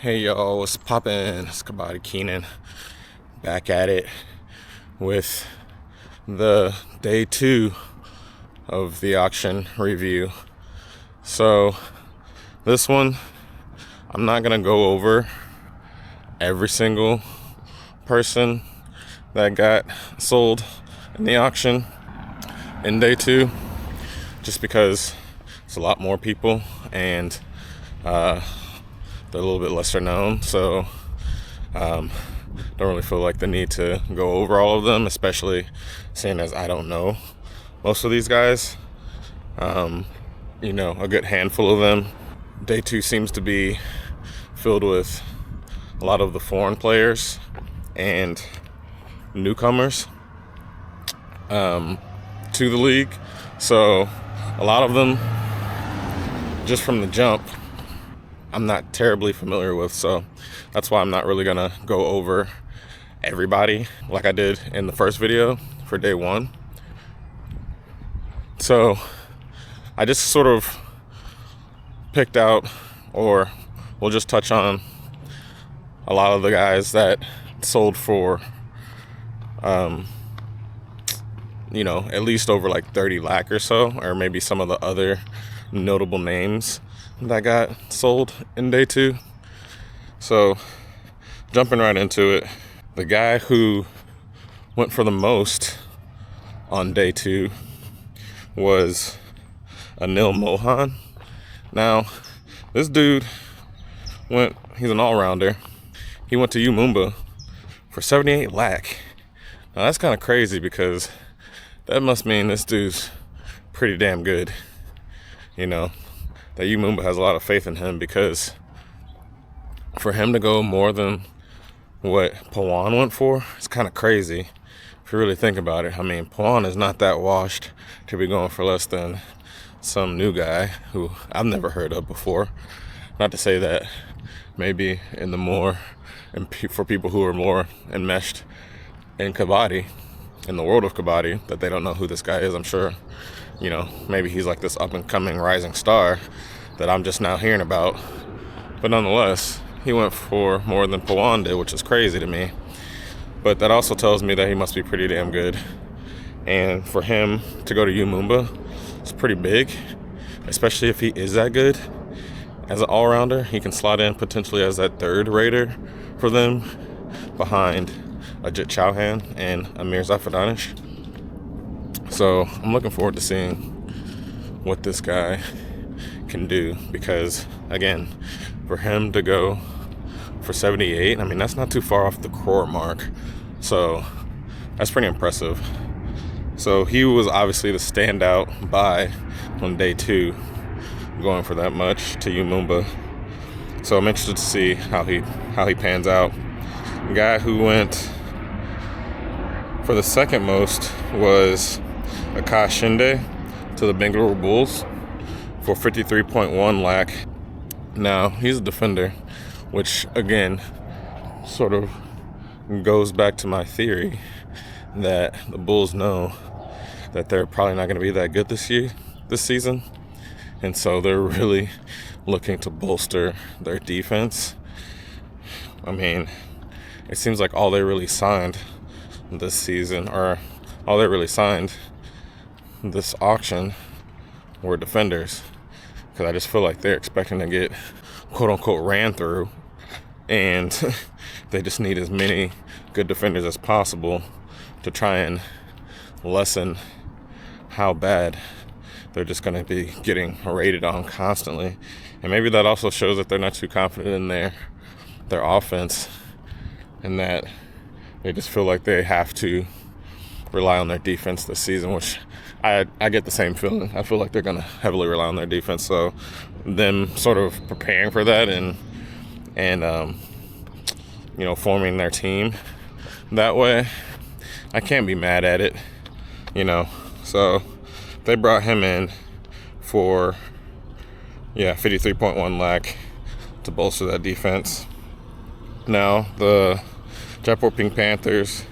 Hey yo, what's poppin'? It's Kabaddi Keenan back at it with the day 2 of the auction review. So this one, I'm not gonna go over every single person that got sold in the auction in day 2, just because it's a lot more people and they're a little bit lesser known, so don't really feel like the need to go over all of them, especially seeing as I don't know most of these guys. A good handful of them. Day 2 seems to be filled with a lot of the foreign players and newcomers to the league. So a lot of them, just from the jump, I'm not terribly familiar with, so that's why I'm not really gonna go over everybody like I did in the first video for day 1. So I just sort of picked out, or we'll just touch on a lot of the guys that sold for at least over like 30 lakh or so, or maybe some of the other notable names that got sold in day 2. So jumping right into it, the guy who went for the most on day 2 was Anil Mohan. Now this dude he's an all-rounder. He went to Umumba for 78 lakh. Now that's kind of crazy, because that must mean this dude's pretty damn good. That Umumba has a lot of faith in him, because for him to go more than what Pawan went for, it's kind of crazy if you really think about it. I mean, Pawan is not that washed to be going for less than some new guy who I've never heard of before. Not to say that maybe for people who are more enmeshed in Kabaddi, in the world of Kabaddi, that they don't know who this guy is. I'm sure maybe he's like this up and coming rising star that I'm just now hearing about. But nonetheless, he went for more than Pawan did, which is crazy to me. But that also tells me that he must be pretty damn good. And for him to go to Umumba, it's pretty big, especially if he is that good. As an all-rounder, he can slot in potentially as that third raider for them, behind Ajit Chauhan and Amir Zafadanish. So I'm looking forward to seeing what this guy can do, because again, for him to go for 78, I mean, that's not too far off the crore mark. So that's pretty impressive. So he was obviously the standout buy on day 2, going for that much to Umumba. So I'm interested to see how he pans out. The guy who went for the second most was Akash Shinde to the Bengaluru Bulls for 53.1 lakh. Now, he's a defender, which again sort of goes back to my theory that the Bulls know that they're probably not going to be that good this season. And so they're really looking to bolster their defense. I mean, it seems like all they really signed this season, or all they really signed this auction, were defenders, because I just feel like they're expecting to get quote unquote ran through, and they just need as many good defenders as possible to try and lessen how bad they're just going to be getting rated on constantly. And maybe that also shows that they're not too confident in their offense, and that they just feel like they have to rely on their defense this season, which I get the same feeling. I feel like they're going to heavily rely on their defense. So them sort of preparing for that and forming their team that way, I can't be mad at it. So they brought him in for 53.1 lakh to bolster that defense. Now the Jaipur Pink Panthers,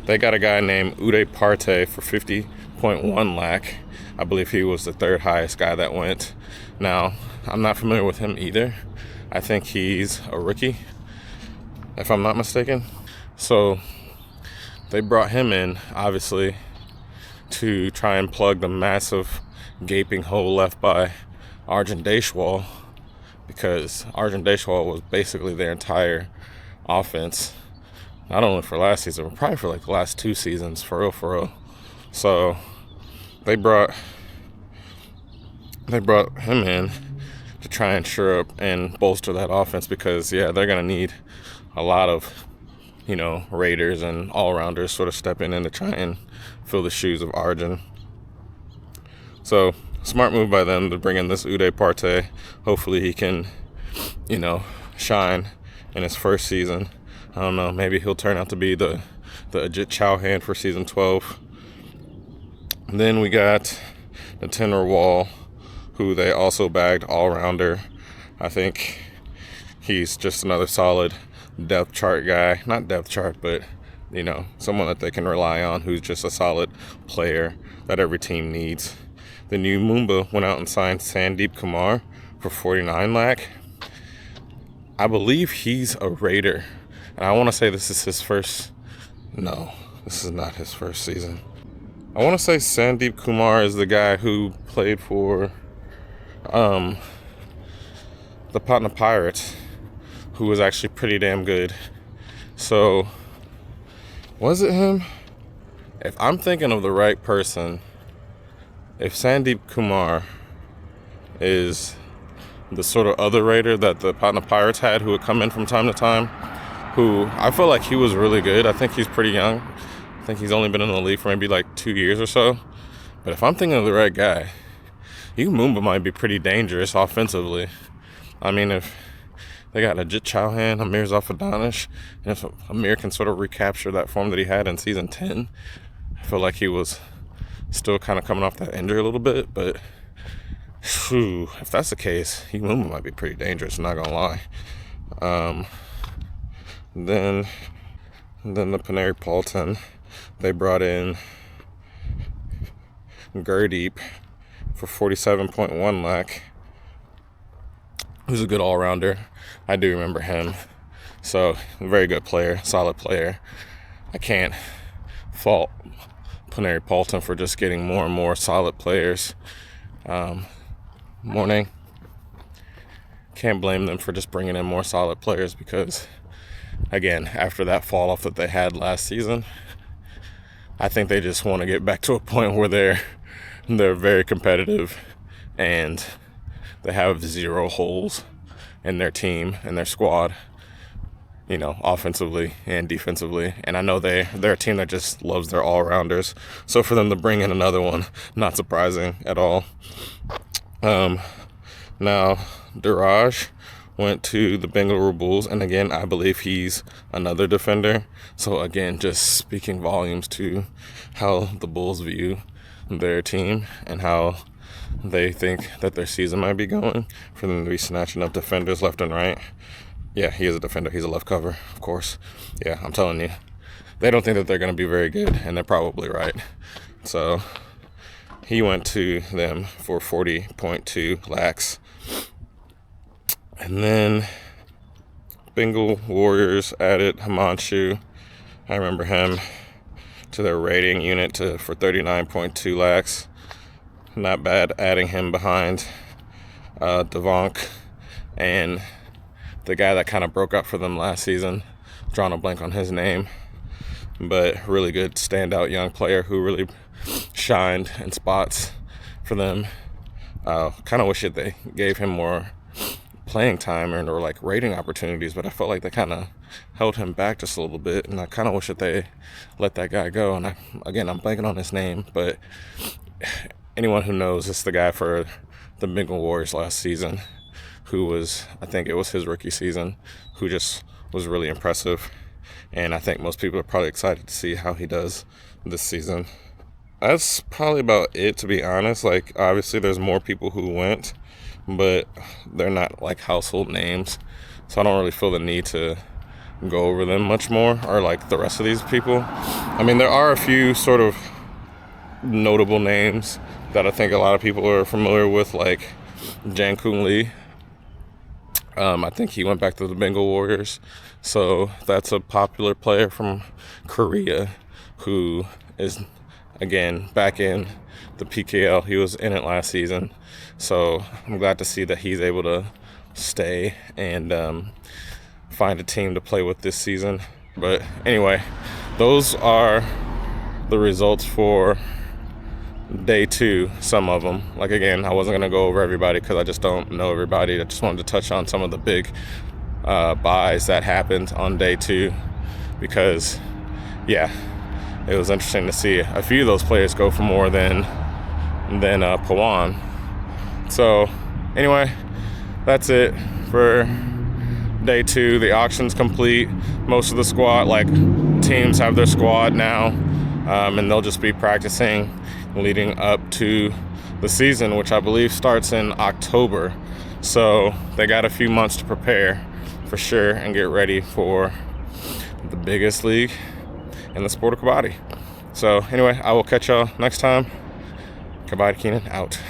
they got a guy named Uday Partey for 50.1 lakh. I believe he was the third highest guy that went. Now, I'm not familiar with him either. I think he's a rookie, if I'm not mistaken. So they brought him in, obviously, to try and plug the massive gaping hole left by Arjun Deshwal, because Arjun Deshwal was basically their entire offense, not only for last season, but probably for like the last 2 seasons, for real. So they brought him in to try and shore up and bolster that offense, because they're gonna need a lot of raiders and all-rounders sort of stepping in to try and fill the shoes of Arjun. So smart move by them to bring in this Uday Partey. Hopefully he can shine in his first season. I don't know, maybe he'll turn out to be the Ajit Chauhan for season 12. And then we got the Tenor Wall, who they also bagged all-rounder. I think he's just another solid depth chart guy. Not depth chart, but someone that they can rely on, who's just a solid player that every team needs. The new Mumba went out and signed Sandeep Kumar for 49 lakh. I believe he's a Raider, and I want to say this is his first. No, this is not his first season. I want to say Sandeep Kumar is the guy who played for the Patna Pirates, who was actually pretty damn good. So, was it him? If I'm thinking of the right person, if Sandeep Kumar is the sort of other Raider that the Patna Pirates had, who would come in from time to time, who I feel like he was really good. I think he's pretty young. I think he's only been in the league for maybe like 2 years or so. But if I'm thinking of the right guy, Mumba might be pretty dangerous offensively. I mean, if they got Ajit Chauhan, Amir Zafadanish, and if Amir can sort of recapture that form that he had in season 10, I feel like he was still kind of coming off that injury a little bit. But if that's the case, Mumba might be pretty dangerous, I'm not gonna lie. Then the Paneri Paulton, they brought in Gurdeep for 47.1 lakh. Who's a good all-rounder. I do remember him. So, a very good player, solid player. I can't fault Paneri Paulton for just getting more and more solid players. Morning. Can't blame them for just bringing in more solid players, because, again, after that fall off that they had last season, I think they just want to get back to a point where they're very competitive and they have 0 holes in their team and their squad, offensively and defensively. And I know they're a team that just loves their all-rounders. So for them to bring in another one, not surprising at all. Now, Diraj went to the Bengaluru Bulls, and again, I believe he's another defender. So again, just speaking volumes to how the Bulls view their team and how they think that their season might be going, for them to be snatching up defenders left and right. Yeah, he is a defender. He's a left cover, of course. Yeah, I'm telling you. They don't think that they're going to be very good, and they're probably right. So he went to them for 40.2 lakhs. And then Bengal Warriors added Himanshu. I remember him to their rating unit for 39.2 lakhs. Not bad adding him behind Devank and the guy that kind of broke up for them last season. Drawing a blank on his name. But really good standout young player who really shined in spots for them. Kind of wish that they gave him more playing time or like rating opportunities, but I felt like they kind of held him back just a little bit, and I kind of wish that they let that guy go. And I'm blanking on his name, but anyone who knows, it's the guy for the Bengal Warriors last season, who was, I think it was his rookie season, who just was really impressive. And I think most people are probably excited to see how he does this season. That's probably about it, to be honest. Like, obviously there's more people who went, but they're not like household names, so I don't really feel the need to go over them much more, or like the rest of these people. I mean, there are a few sort of notable names that I think a lot of people are familiar with, like Jankun Lee. I think he went back to the Bengal Warriors. So that's a popular player from Korea who is, again, back in the PKL. He was in it last season. So I'm glad to see that he's able to stay and find a team to play with this season. But anyway, those are the results for day 2, some of them. Like, again, I wasn't going to go over everybody because I just don't know everybody. I just wanted to touch on some of the big buys that happened on day 2 because, yeah, it was interesting to see a few of those players go for more than Pawan. So, anyway, that's it for day 2. The auction's complete. Most of the squad, like, teams have their squad now, and they'll just be practicing leading up to the season, which I believe starts in October. So they got a few months to prepare for sure and get ready for the biggest league in the sport of Kabaddi. So anyway, I will catch y'all next time. Kabaddi Keenan out.